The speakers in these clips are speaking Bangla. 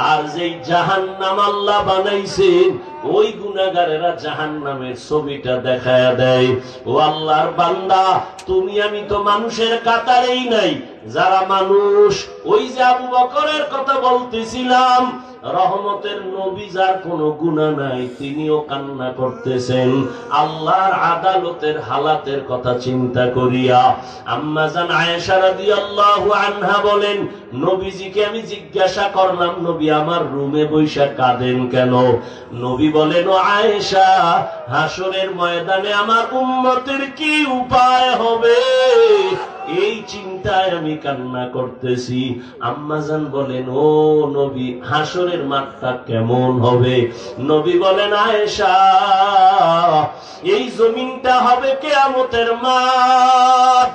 আর যেই জাহান্নাম আল্লাহ বানাইছেন ওই গুনাহগারেরা জাহান্নামের ছবিটা দেখায়া দেয়। ও আল্লাহর বান্দা, তুমি আমি তো মানুষের কাতারেই নাই। যারা মানুষ, ওই যে আবু বকরের কথা বলতেছিলাম, রহমতের নবী, যার কোনো গুনাহ নাই, তিনিও কান্না করতেছেন আল্লাহর আদালতের হালাতের কথা চিন্তা করিয়া। আম্মা জান আয়েশা রাদিয়াল্লাহু আনহা বলেন, নবীজিকে আমি জিজ্ঞাসা করলাম, নবী আমার রুমে বৈশা কাঁদেন কেন? নবী বলেন, ও আয়েশা, হাসরের ময়দানে আমার উম্মতের কি উপায় হবে এই চিন্তায় আমি কান্না করতেছি। আম্মাজান বলেন, ও নবী, হাসরের মাঠটা কেমন হবে? নবী বলেন, আয়েশা, এই জমিনটা হবে কিয়ামতের মাঠ,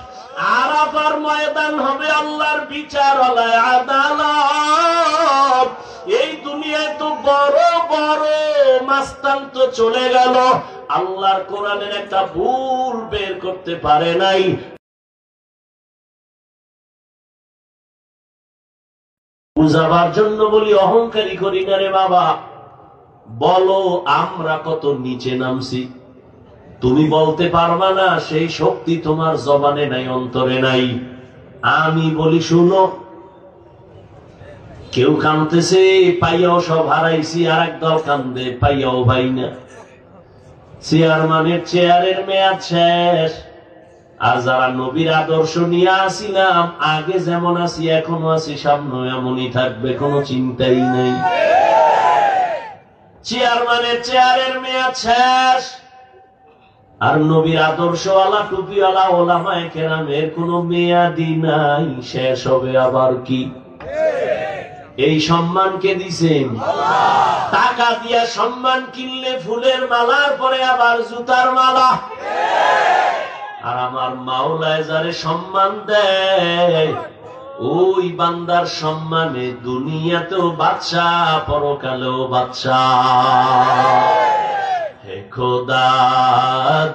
আরাফার ময়দান হবে আল্লাহর বিচারালয়, আদালত। এই দুনিয়ায় তো বড় বড় মাস্তান তো চলে গেল, আল্লাহর কোরআনের একটা ভুল বের করতে পারে নাই। বুঝাবার জন্য বলি, অহংকারী করি না রে বাবা। বলো আমরা কত নিচে নামছি, তুমি বলতে পারবা না, সেই শক্তি তোমার জবানে নাই, অন্তরে নাই। আমি বলি, শুনো, কেউ কাঁদতেছে পাইয়াও সব হারাইছি, আর একদল কান্দে পাইয়াও ভাই না। চেয়ারম্যানের চেয়ারের মেয়াদ শেষ, আর যারা নবীর আদর্শ নিয়ে আসিলাম, আগে যেমন আছি এখনো আছি, সামনে এমনই থাকবে, কোনো চিন্তাই নেই। চেয়ারম্যানের চেয়ারের মেয়াদ শেষ, আর নবীর আদর্শওয়ালা টুপিওয়ালা ওলামায়ে কেরামের কোনো মেয়াদি নাই, শেষ হবে আবার কি? এই সম্মান কে দিছেন? টাকা দিয়া সম্মান কিনলে ফুলের মালার পরে আবার জুতার মালা। আর আমার মাওলায় যারে সম্মান দেয়, ওই বান্দার সম্মানে দুনিয়াতেও বাদশাহ, পরকালেও বাদশাহ। হে খোদা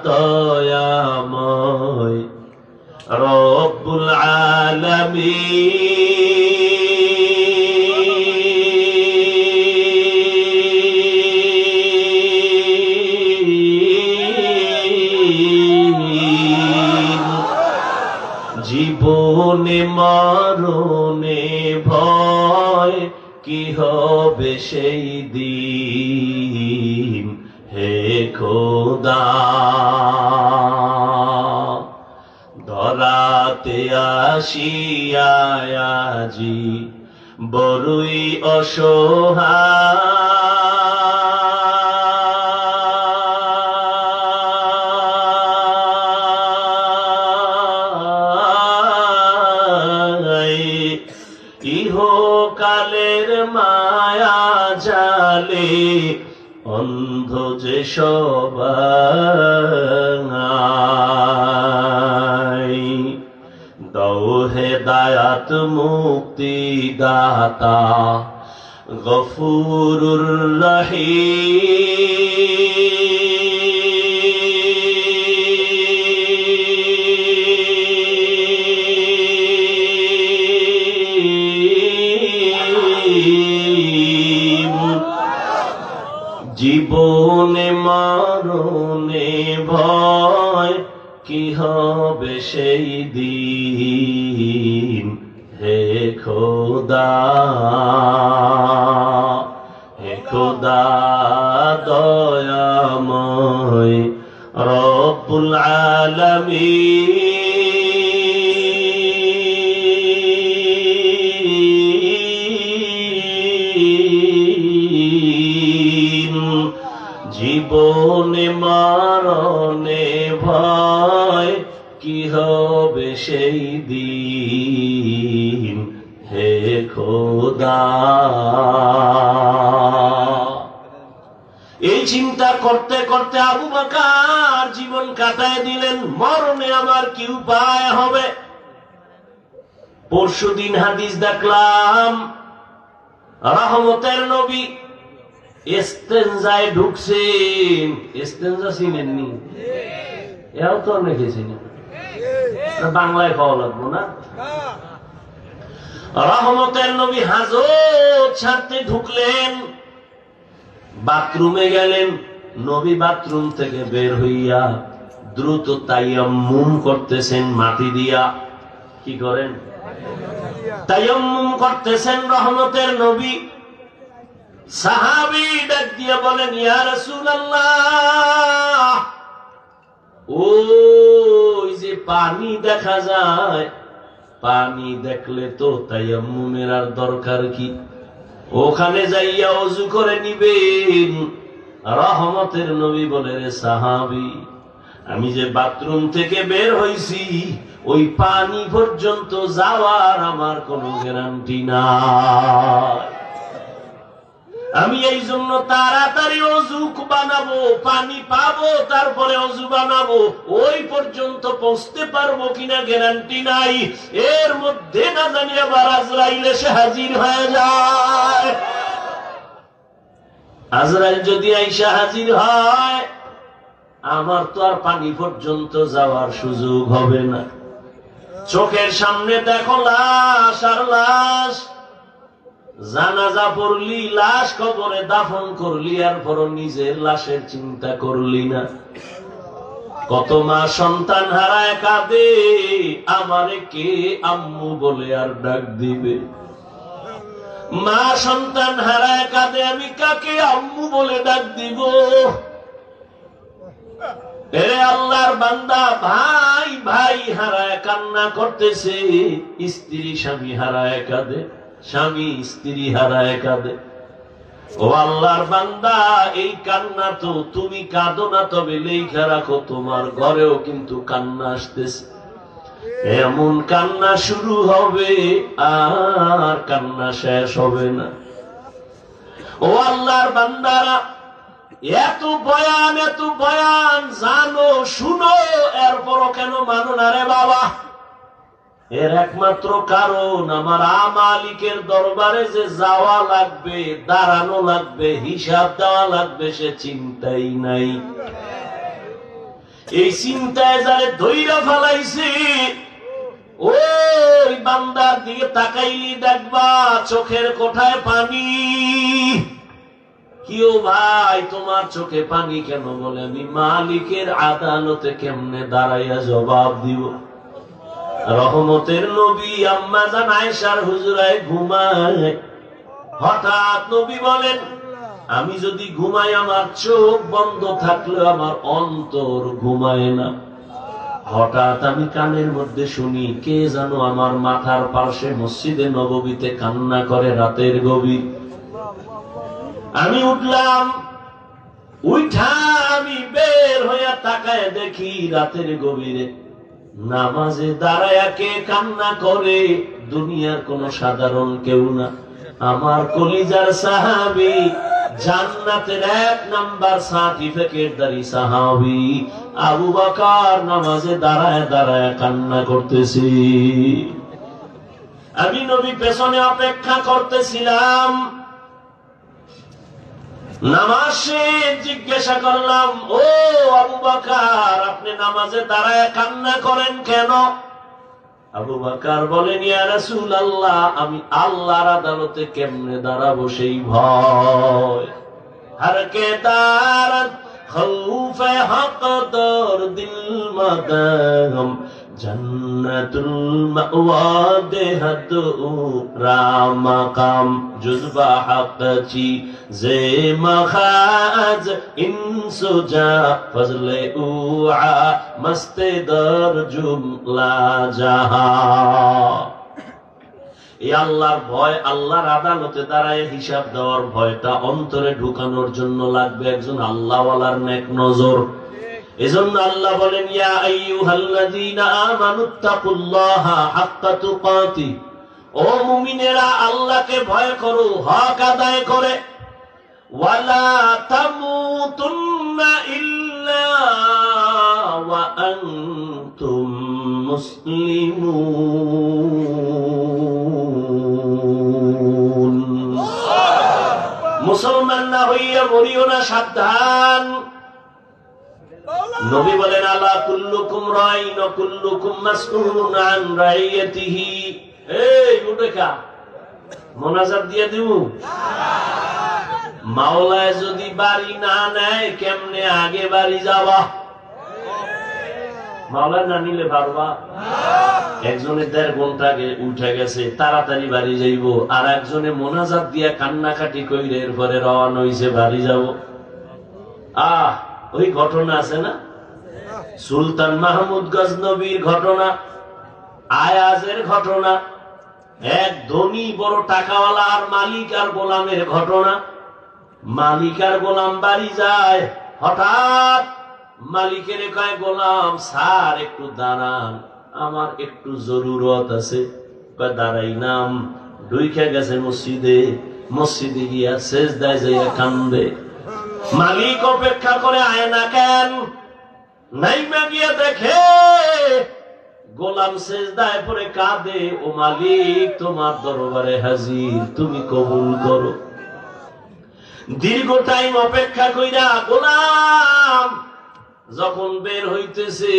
দয়াময় রব্বুল আলামিন, জীবনে মরণে ভয় কি হবে সেই দিন, হে খোদা ধরাতে আসিয়া আজি বড়ই অসহায়, ইহকালের মায়া জালে অন্ধ যে সবাই। দাও হেদায়াত মুক্তি দাতা গফুরুর রহিম, জীবনে মরণে ভয় কি হবে সেই দিন, হে খোদা, হে খোদা দয়াময় রব্বুল আলামিন, জীবনে মরণে ভয় কি হবে সেই দিন, হে খোদা। এই চিন্তা করতে করতে আবু বকর জীবন কাটায় দিলেন, মরণে আমার কি উপায় হবে। পরশুদিন হাদিস দেখলাম, রহমতের নবী ইস্তেনজায় ঢুকছেন। ইস্তেনজা চিনেননি? এও তো অনেকে চিনেন, বাংলায় খাওয়া লাগবো না। রহমতের নবী হাজত ছাড়তে ঢুকলেন, বাথরুমে গেলেন। নবী বাথরুম থেকে বের হইয়া দ্রুত তায়াম্মুম করতেছেন, মাটি দিয়া। কি করেন? তায়াম্মুম করতেছেন রহমতের নবী। সাহাবী ডাক দিয়া বলেন, ইয়া রাসূলুল্লাহ, ওই যে পানি দেখা যায়, পানি দেখলে তো তায়াম্মুমের আর দরকার কি? ওখানে যাইয়া ওযু করে নিবেন। রহমতের নবী বলে, রে সাহাবী, আমি যে বাথরুম থেকে বের হইছি, ওই পানি পর্যন্ত যাওয়ার আমার কোনো গ্যারান্টি নাই। আমি এই জন্য তাড়াতাড়ি অজু বানাবো, পানি পাবো, তারপরে অজু বানাবো। ওই পর্যন্ত পৌঁছতে পারবো কিনা গ্যারান্টি নাই। এর মধ্যে না জানি আবার আজরাইল এসে হাজির হয়ে যায়। আজরাইল যদি আইসা হাজির হয়, আমার তো আর পানি পর্যন্ত যাওয়ার সুযোগ হবে না। চোখের সামনে দেখো লাশ আর লাশ। জানাজা পড়লি, লাশ কবরে দাফন করলি, আর পরও নিজের লাশের চিন্তা করলি না। কত মা সন্তান হারায় কাঁদে, আমারে কে আম্মু বলে আর ডাক দিবে? মা সন্তান হারায় কাঁদে, আমি কাকে আম্মু বলে ডাক দিব? এরে আল্লাহর বান্দা, ভাই ভাই হারায় কান্না করতেছে, স্ত্রী স্বামী হারায় কাঁদে, স্বামী স্ত্রী হারায় কাঁদে। ও আল্লাহর বান্দা, এই কান্না তো তুমি কাঁদো না, তবে লেখা রাখো তোমার ঘরেও কিন্তু কান্না আসতেছে। এমন কান্না শুরু হবে, আর কান্না শেষ হবে না। ও আল্লাহর বান্দারা, এত বয়ান জানো, শুনো, এরপরও কেন মানো না রে বাবা? এর একমাত্র কারণ, আমার মালিকের দরবারে যে যাওয়া লাগবে, দাঁড়ানো লাগবে, হিসাব দেওয়া লাগবে, সে চিন্তাই নাই। এই চিন্তায় যারে ধইরা ফেলাইছে, ওই বান্দার দিকে তাকাইলি দেখবা চোখের কোঠায় পানি। কিও ভাই, তোমার চোখে পানি কেন? বলে, আমি মালিকের আদালতে কেমনে দাঁড়াইয়া জবাব দিব? রহমতের নবী আম্মা জান আয়েশার হুজরায় ঘুমায়। হঠাৎ নবী বলেন, আমি যদি ঘুমাই, আমার চোখ বন্ধ থাকলে আমার অন্তর ঘুমায় না। হঠাৎ আমি কানের মধ্যে শুনি, কে জানো আমার মাথার পাশে মসজিদে নববীতে কান্না করে রাতের গভীর। আমি উঠলাম, উঠা আমি বের হইয়া তাকায় দেখি রাতের গভীরে নামাজে দাঁড়ায়া কে কান্না করে? দুনিয়ার কোন সাধারণ কেউ না, আমার কলিজার সাহাবী, জান্নাতের 1 নাম্বার সার্টিফিকেটধারী সাহাবী আবু বকর নামাজে দাঁড়ায় দাঁড়ায় কান্না করতেছি। আমি নবী পেছনে অপেক্ষা করতেছিলাম। নামাজে জিজ্ঞাসা করলাম, ও আবু বকর, আপনি নামাজে দাঁড়ায় কান্না করেন কেন? আবু বকর বলেন, ইয়া রাসূলুল্লাহ, আমি আল্লাহর আদালতে কেমনে দাঁড়াবো সেই ভয়। হর কে দারত খৌফে হক দর দিল মদম, জন্নতুল মাওয়া দেহত রামাকাম, জুজবা হক চি জে মখাজ ইনসুজা ফজলে উআ মস্তে দর জুমলা জাহা। এই আল্লাহর ভয়, আল্লাহর আদালতে দাঁড়ায় হিসাব দেওয়ার ভয়টা অন্তরে ঢুকানোর জন্য লাগবে একজন আল্লাহওয়ালার নেক নজর। এজন্য আল্লাহ বলেন, ইয়া আইয়ুহাল্লাযীনা আমানুত্তাকুল্লাহা হাক্কা তুকাতি, ও মুমিনেরা আল্লাহকে ভয় করো হক আদায় করে। ওয়ালা তামুতুন্না ইল্লা ওয়া আনতুম মুসলিমুন। মুসলমান না হইয়া মরিও না, সাবধান। নবী বলেন, আলা কুল্লুকুম রাইন ওয়া কুল্লুকুম মাসউলুন আন রাইয়াতিহি, এই উঠে খা, মোনাজাত দিয়ে দিব। মাওলায় যদি বাড়ি না নেয় কেমনে আগে বাড়ি যাবা? মাওলায় না নিলে পারবা? একজনের 1.5 ঘন্টা আগে উঠে গেছে, তাড়াতাড়ি বাড়ি যাইব, আর একজনে মোনাজাত দিয়া কান্নাকাটি কইরে এরপরে রওনা হইছে বাড়ি যাব। ওই ঘটনা আছে না, সুলতান মাহমুদ গজনবীর ঘটনা, আয়াজের ঘটনা, এক ধনী বড় টাকাওয়ালা আর মালিক আর গোলামের ঘটনা। মালিক আর গোলাম বাড়ি যায়, হঠাৎ মালিকের কয়, গোলাম স্যার একটু দাঁড়ান, আমার একটু জরুরত আছে। দাঁড়াই নাম, ঢুইকে গেছে মসজিদে, মসজিদে গিয়া সেজদায় যাইয়া কান্দে। মালিক অপেক্ষা করে আয় না কেন? নাইমা গিয়া দেখে গোলাম সেজদায় পড়ে কাঁদে, ও মালিক তোমার দরবারে হাজির, তুমি কবুল করো। দীর্ঘ টাইম অপেক্ষা কইরা গোলাম যখন বের হইতেছে,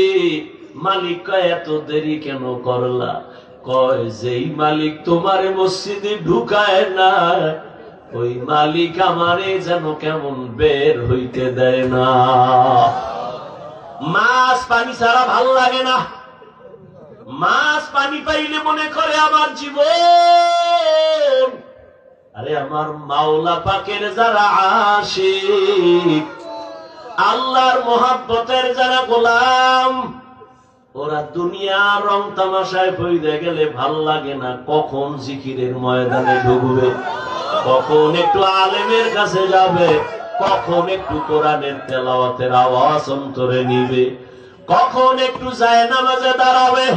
মালিক কয় এত দেরি কেন করলা? কয় যেই মালিক তোমারে মসজিদে ঢুকায় না, ওই মালিক আমারে যেন কেমন বের হইতে দেয় না। মাছ পানি ছাড়া ভাল লাগে না, মাছ পানি পাইলে মনে করে আমার জীবন। আরে আমার মাওলা পাকের যারা আশিক, আল্লাহর মোহাব্বতের যারা গোলাম, ওরা দুনিয়ার রং তামাশায় পইরে গেলে ভাল লাগে না। কখন জিকিরের ময়দানে ঢুকবে, কখন একটু আলেমের কাছে যাবে, কখন একটু কোরআনের তেলাওয়াতের আওয়াজ অন্তরে নিবে, কখন একটু যায় নামাজে দাঁড়াবে,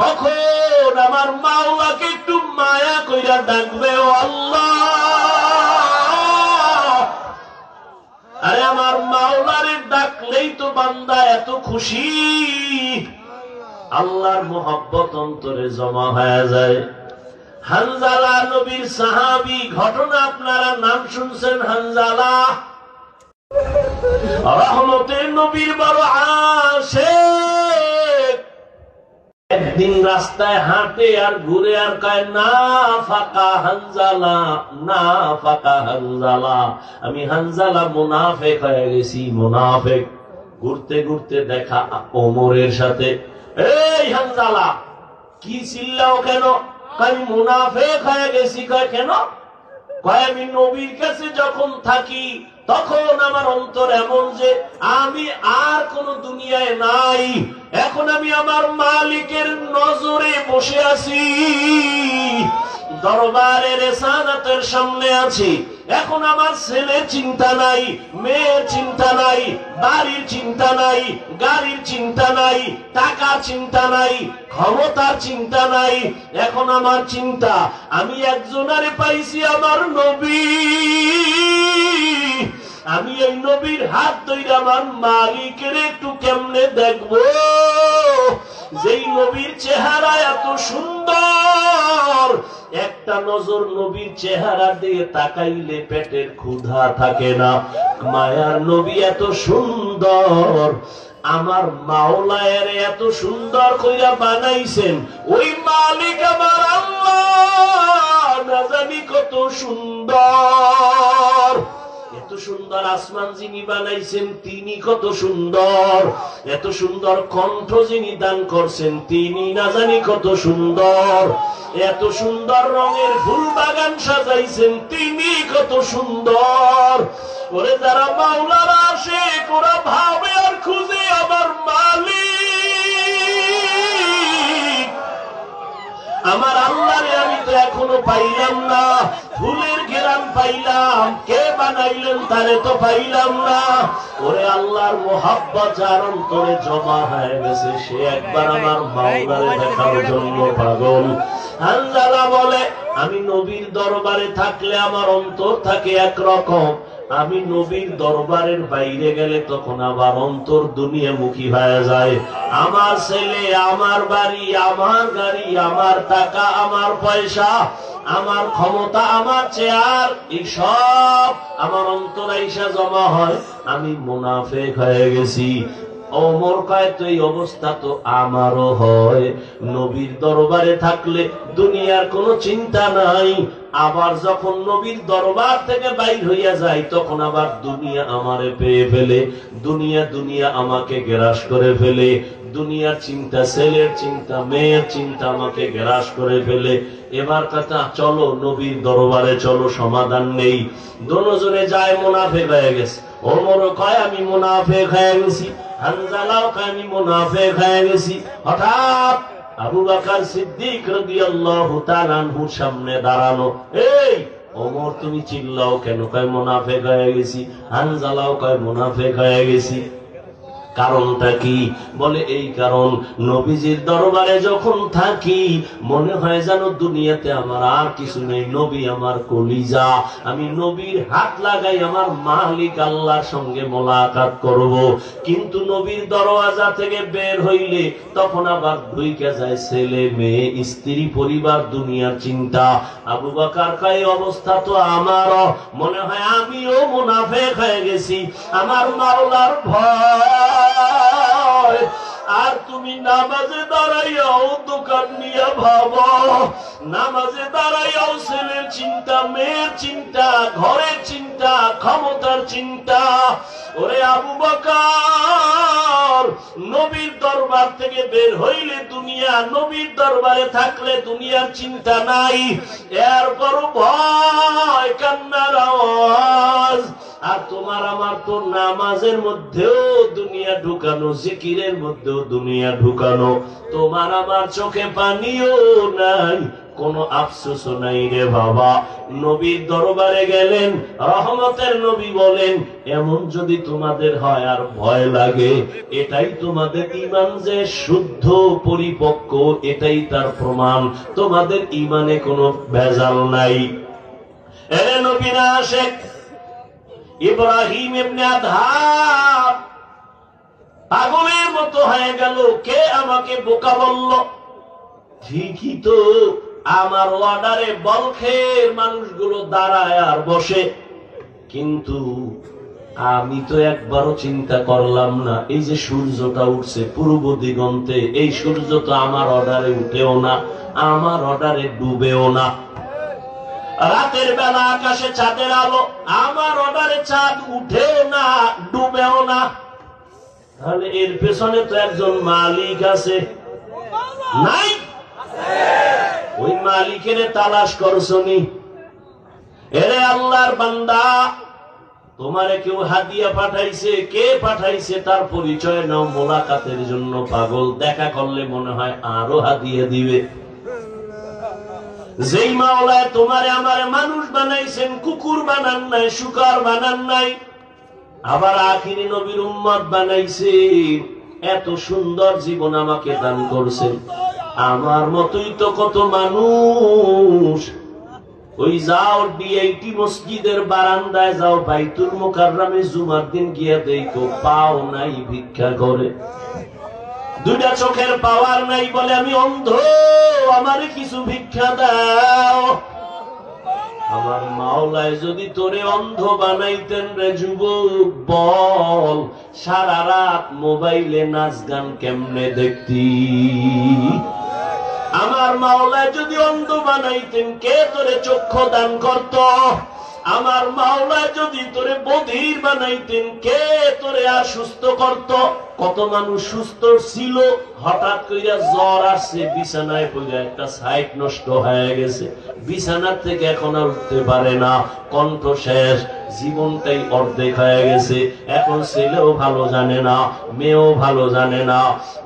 কখন আমার মাওলাকে একটু মায়া কইরা ডাকবে, ও আল্লাহ। আরে আমার মাওলারে ডাকলেই তো বান্দা এত খুশি, আল্লাহর মোহাব্বত অন্তরে জমা হয়ে যায়। হানজালা নবীর সাহাবী, ঘটনা আপনারা নাম শুনছেন। হানজালা রহমতের নবীর বড় আশিক। একদিন রাস্তায় হাঁটে আর ঘুরে আর কয়, না ফাকা হানজালা, না ফাকা হানজালা, আমি হানজালা মুনাফিক হয়ে গেছি, মুনাফিক। ঘুরতে ঘুরতে দেখা ওমরের সাথে। এই হানজালা, কি চিল্লাও কেন? আমি মুনাফিক হয়ে গেছি। কয় কেন? কয় আমি নবীর কাছে যখন থাকি তখন আমার অন্তর এমন যে আমি আর কোন দুনিয়ায় নাই, এখন আমি আমার মালিকের নজরে বসে আছি, দরবারের রেসানাতের সামনে আছি। এখন আমার ছেলের চিন্তা নাই, মেয়ের চিন্তা নাই, বাড়ির চিন্তা নাই, গাড়ির চিন্তা নাই, টাকা চিন্তা নাই, ক্ষমতার চিন্তা নাই। এখন আমার চিন্তা, আমি একজনারে পাইছি, আমার নবী। আমি এই নবীর হাত ধরে আমার মালিকের একটু কেমনে দেখবো, যেই নবীর চেহারা এত সুন্দর, একটা নজর নবীর চেহারা দিয়ে তাকাইলে পেটের ক্ষুধা থাকে না। মায়ার নবী এত সুন্দর, আমার মাওলায়ের এত সুন্দর কইরা বানাইছেন, ওই মালিক আমার আল্লাহ না জানি কত সুন্দর। এত সুন্দর আসমান যিনি বানাইছেন তিনি কত সুন্দর, এত সুন্দর কণ্ঠ যিনি দান করছেন তিনি না জানি কত সুন্দর, এত সুন্দর রঙের ফুল বাগান সাজাইছেন তিনি কত সুন্দর। ওরে যারা মাওলার আশিক, ওরা ভাবে আর খুঁজে আমার মালিক, আমার আল্লাহরে আমি তো এখনো পাইলাম না। ফুলের ঘেরান পাইলাম, কে বানাইলেন তারে তো পাইলাম না। ওরে আল্লাহর মোহাব্বত যার অন্তরে জমা হয়ে গেছে, সে একবার আমার মাওলারে দেখার জন্য পাগল। হানজালা বলে, আমি নবীর দরবারে থাকলে আমার অন্তর থাকে একরকম, আমি নবীর দরবারের বাইরে গেলে তখন আবার অন্তর দুনিয়ামুখী হয়ে যায়। আমার ছেলে, আমার বাড়ি, আমার গাড়ি, আমার টাকা, আমার পয়সা, আমার ক্ষমতা, আমার চেয়ার, এই সব আমার অন্তর আইসা জমা হয়, আমি মুনাফিক হয়ে গেছি। ওমর কয় তো এই অবস্থা তো আমারও হয়, নবীর দরবারে থাকলে দুনিয়ার কোনো চিন্তা নাই, আবার যখন নবীর দরবার থেকে বাইর হইয়া যায় তখন আবার দুনিয়া আমারে পেয়ে ফেলে, দুনিয়া দুনিয়া আমাকে গ্রাস করে ফেলে, দুনিয়ার চিন্তা, ছেলের চিন্তা, মেয়ের চিন্তা আমাকে গ্রাস করে ফেলে। এবার কথা চলো নবীর দরবারে চলো, সমাধান নেই। দুজনে যায়, মুনাফিক হয়ে গেছে। ওমর কয় আমি মুনাফিক হয়ে গেছি, হানজালাও কয় আমি মুনাফিক হয়ে গেছি। হঠাৎ আবু বকর সিদ্দিক রাদিয়াল্লাহু তাআলা আনহুর সামনে দাঁড়ানো। এই ওমর তুমি চিল্লাও কেন? কয় মুনাফিক হয়ে গেছি। হানজালাও কয় মুনাফিক হয়ে গেছি। কারণটা কি? বলে এই কারণ, নবীজির দরবারে যখন থাকি মনে হয় যেন দুনিয়াতে আমার আর কিছু নেই, নবী আমার কলিজা, আমি নবীর হাত লাগাই আমার মালিক আল্লাহর সঙ্গে মোলাকাত করব। কিন্তু নবীর দরওয়াজা থেকে বের হইলে তখন আবার ঢুইকে যায় ছেলে মেয়ে স্ত্রী পরিবার দুনিয়ার চিন্তা। আবু বকর কয় অবস্থা তো আমারও, মনে হয় আমিও মুনাফিক হয়ে গেছি, আমার মাওলার ভয়। আর তুমি নামাজে দাঁড়াইয়াও দোকান নিয়ে ভাবো, নামাজে দাঁড়াইয়াও ছেলের চিন্তা, মেয়ের চিন্তা, ঘরের চিন্তা, ক্ষমতার চিন্তা। ওরে আবু বকর, নবীর দরবার থেকে বের হইলে দুনিয়া, নবীর দরবারে থাকলে দুনিয়ার চিন্তা নাই, এরপর ভয় কান্নার আওয়াজ। আর তোমার আমার তো নামাজের মধ্যেও দুনিয়া ঢুকানো, জিকিরের মধ্যেও দুনিয়া ঢুকানো, তোমার আমার চোখে পানিও নাই, কোনো আফসোসও নাই রে বাবা। নবীর দরবারে গেলেন, রহমতের নবী বলেন এমন যদি তোমাদের হয় আর ভয় লাগে, এটাই তোমাদের ঈমান যে শুদ্ধ পরিপক্ক, এটাই তার প্রমাণ, তোমাদের ঈমানে কোনো ভেজাল নাই। এরে নবীর আশিক ইব্রাহিম ইবনে আদহাম পাগলের মতো হয়ে গেল, কে আমাকে বোকা বলল? ঠিকই তো, আমার অর্ডারে বলখের মানুষগুলো দাঁড়ায় আর বসে, কিন্তু আমি তো একবারও চিন্তা করলাম না এই যে সূর্যটা উঠছে পূর্ব দিগন্তে, এই সূর্য তো আমার অর্ডারে উঠেও না, আমার অর্ডারে ডুবেও না। রাতের বেলা আকাশে চাঁদের আলো, আমার অর্ডারে চাঁদ উঠেও না, ডুবেও না। তাহলে এর পেছনে তো একজন মালিক আছে, নাই? ওই মালিকের তালাশ করছনি? এরে আল্লাহর বান্দা, তোমারে কেউ হাদিয়া পাঠাইছে, কে পাঠাইছে তার পরিচয় নাও, মোলাকাতের জন্য পাগল, দেখা করলে মনে হয় আরো হাদিয়া দিবে। যেই মাওলায় তোমারে আমারে মানুষ বানাইছেন, কুকুর বানান নাই, শুকর বানান নাই, আবার আখিরি নবীর উম্মত বানাইছেন, এত সুন্দর জীবন আমাকে দান করছেন। আমার মতোই তো কত মানুষ, ওই যাও ডিআইটি মসজিদের বারান্দায় যাও, বাইতুল মুকাররমে জুমার দিন গিয়া দেখো পাও নাই, ভিক্ষা করে, দুইটা চোখের পাওয়ার নাই, বলে আমি অন্ধ, আমারে কিছু ভিক্ষা দাও। আমার মাওলায় যদি তোরে অন্ধ বানাইতেন রে যুবক, বল সারা রাত মোবাইলে নাচ গান কেমনে দেখতি? আমার মাওলায় যদি অন্ধ বানাইতেন, কে তোরে চক্ষু দান করত? আমার মাওলায় যদি তোরে বধির বানাইতেন, কে তোরে আর সুস্থ করত? কত মানুষ সুস্থ ছিল, হঠাৎ কইরা জ্বর আসছে, বিছানায় পড়ে একটা সাইট নষ্ট হয়ে গেছে, বিছানার থেকে এখন আর উঠতে পারে না, কণ্ঠ শেষ, জীবনটাই অর্ধেক হয়ে গেছে। এখন ছেলেও ভালো জানে না, মেয়েও ভালো জানে না।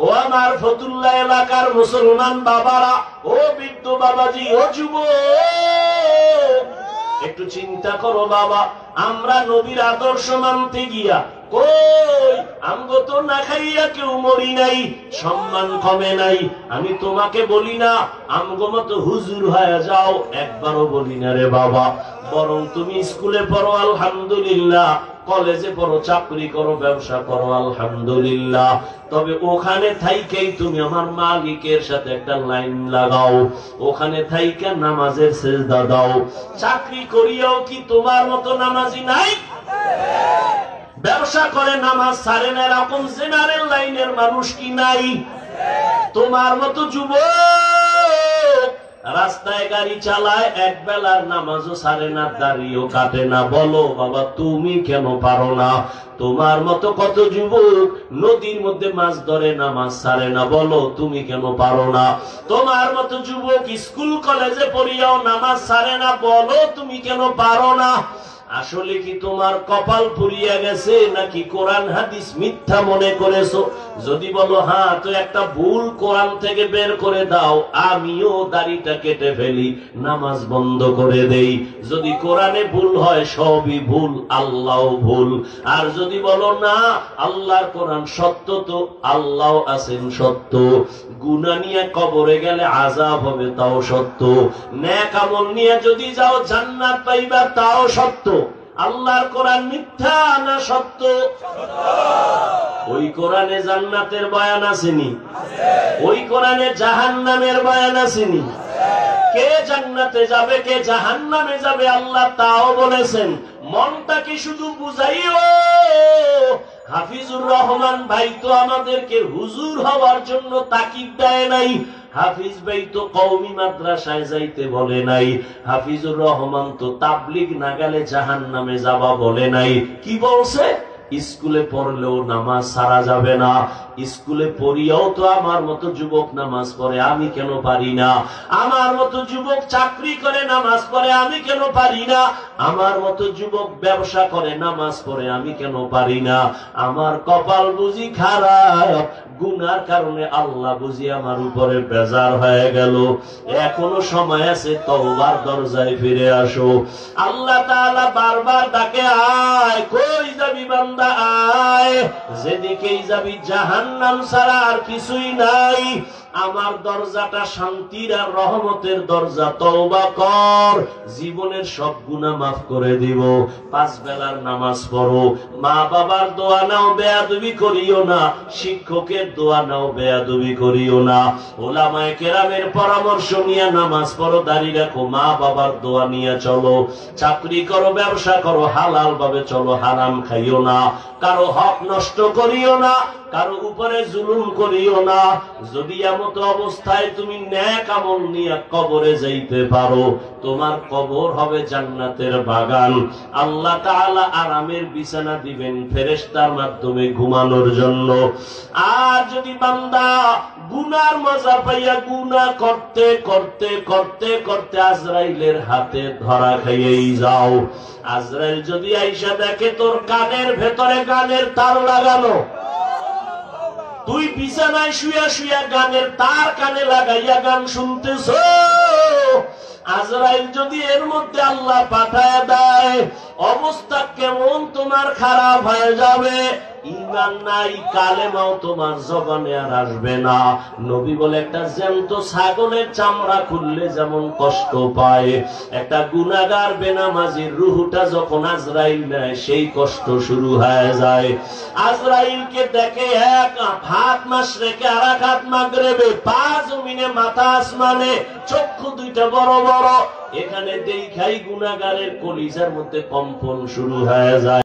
ও আমার ফতুল্লাহ এলাকার মুসলমান বাবারা, ও বৃদ্ধ বাবাজি, ও যুবক, একটু চিন্তা করো বাবা, আমরা নবীর আদর্শ মানতে গিয়া কই আমগো তো না খাইয়া কেউ মরি নাই, সম্মান কমে নাই। আমি তোমাকে বলি না আমগো মতো হুজুর হয়ে যাও, একবারও বলি না রে বাবা। বরং তুমি স্কুলে পড়ো আলহামদুলিল্লাহ, কলেজে পড়ো, চাকরি করো, ব্যবসা করো আলহামদুলিল্লাহ, তবে ওখানে থাইকেই তুমি আমার মালিকের সাথে একটা লাইন লাগাও, ওখানে থাইকা নামাজের সেজদা দাও। চাকরি করিয়াও কি তোমার মতো নামাজি নাই? ব্যবসা করে নামাজ ছাড়ে না, এরকম জেনারেল লাইনের মানুষ কি নাই? তোমার মতো যুবক রাস্তায় গাড়ি চালায়, এক বেলার নামাজও ছাড়ে না, দাড়িও কাটে না। বলো বাবা তুমি কেন পারো না? তোমার মতো কত যুবক নদীর মধ্যে মাছ ধরে, নামাজ ছাড়ে না। বলো তুমি কেন পারো না? তোমার মতো যুবক স্কুল কলেজে পড়িয়াও নামাজ ছাড়ে না। বলো তুমি কেন পারো না? আসলে কি তোমার কপাল পুড়িয়া গেছে, নাকি কোরআন হাদিস মিথ্যা মনে করেছো? যদি বলো হ্যাঁ, তো একটা ভুল কোরআন থেকে বের করে দাও, আমিও দাড়িটা কেটে ফেলি, নামাজ বন্ধ করে দেই। যদি কোরআনে ভুল হয় সবই ভুল, আল্লাহ ভুল। আর যদি বলো না আল্লাহর কোরআন সত্য, তো আল্লাহ আছেন সত্য। গুনাহ নিয়ে কবরে গেলে আযাব হবে, তাও সত্য। নেক আমল নিয়ে যদি যাও জান্নাত পাইবা, তাও সত্য। আল্লাহর কোরআন মিথ্যা না সত্য? ওই কোরআনে জান্নাতের বয়ান আসেনি? ওই কোরআনে জাহান্নামের বয়ান আসেনি? কে জান্নাতে যাবে কে জাহান্নামে যাবে আল্লাহ তাও বলেছেন। মনটা কি শুধু বুঝাইও? হাফিজুর রহমান ভাই তো আমাদেরকে হুজুর হওয়ার জন্য তাকিদ দেয় নাই। হাফিজ ভাই তো কওমি মাদ্রাসায় যাইতে বলে নাই। হাফিজুর রহমান তো তাবলিগ না গেলে জাহান্নামে যাবা বলে নাই। কি বলছে? স্কুলে পড়লেও নামাজ ছাড়া যাবে না। স্কুলে পড়িয়াও তো আমার মতো যুবক নামাজ পড়ে, আমি কেন পারি না? আমার মতো যুবক চাকরি করে নামাজ পড়ে, আমি কেন পারি না? আমার মতো যুবক ব্যবসা করে নামাজ পড়ে, আমি কেন পারি না? আমার কপাল বুঝি খারাপ, গুনার কারণে আল্লাহ বুঝি আমার উপরে বেজার হয়ে গেল। এখনো সময় আছে, তওবার দরজায় ফিরে আসো। আল্লাহ তাআলা বারবার ডাকে, আয়, কই যাবি বান্দা আয়। যেদিকেই যাবি জাহান্নাম ছাড়া আর কিছুই নাই। আমার দরজাটা শান্তির আর রহমতের দরজা, তওবা কর, জীবনের সব গুনাহ মাফ করে দিব। 5 বেলার নামাজ পড়ো, মা বাবার দোয়া নাও, বেয়াদবি করিও না। শিক্ষকের দোয়া নাও, বেয়াদবি করিও না। ওলামায়ে কেরামের পরামর্শ নিয়ে নামাজ পড়ো, দাড়ি রাখো, মা বাবার দোয়া নিয়ে চলো। চাকরি করো, ব্যবসা করো, হালাল ভাবে চলো, হারাম খাইও না। কারো হক নষ্ট করিও না, কারো উপরে জুলুম করিও না। যদি এমত অবস্থায় তুমি নেক আমল নিয়ে কবরে যাইতে পারো, তোমার কবর হবে জান্নাতের বাগান। আল্লাহ তাআলা আরামের বিছানা দিবেন ফেরেশতার মাধ্যমে ঘুমানোর জন্য। আর যদি বান্দা গুনার মজা পাইয়া গুনাহ করতে করতে করতে করতে আজরাইলের হাতে ধরা খাইয়েই যাও, আজরাইল যদি আইসা দেখে তোর কানের ভেতরে গানের তার লাগানো, তুই বিছানায় শুয়া শুয়া গানের তার কানে লাগাইয়া গান শুনতেছ, আজরাইল যদি এর মধ্যে আল্লাহ পাঠায় দেয়, অবস্থা কেমন তোমার খারাপ হয়ে যাবে। ঈমান নাই, কালেমাও তোমার জবানে আর আসবে না। নবী বলে, একটা জ্যান্ত ছাগলের চামড়া খুললে যেমন কষ্ট পায়, একটা গুনাহগার বেনামাজির রূহটা যখন আজরাইল নেয়, সেই কষ্ট শুরু হয়ে যায়। আজরাইলকে দেখে এক হাত মাশরিকে আর এক হাত মাগরিবে, পা জমিনে মাথা আসমানে, চক্ষু দুইটা বড় বড়। এখানে দেখাই গুনাহগারের কলিজার মধ্যে কম্পন শুরু হয়ে যায়।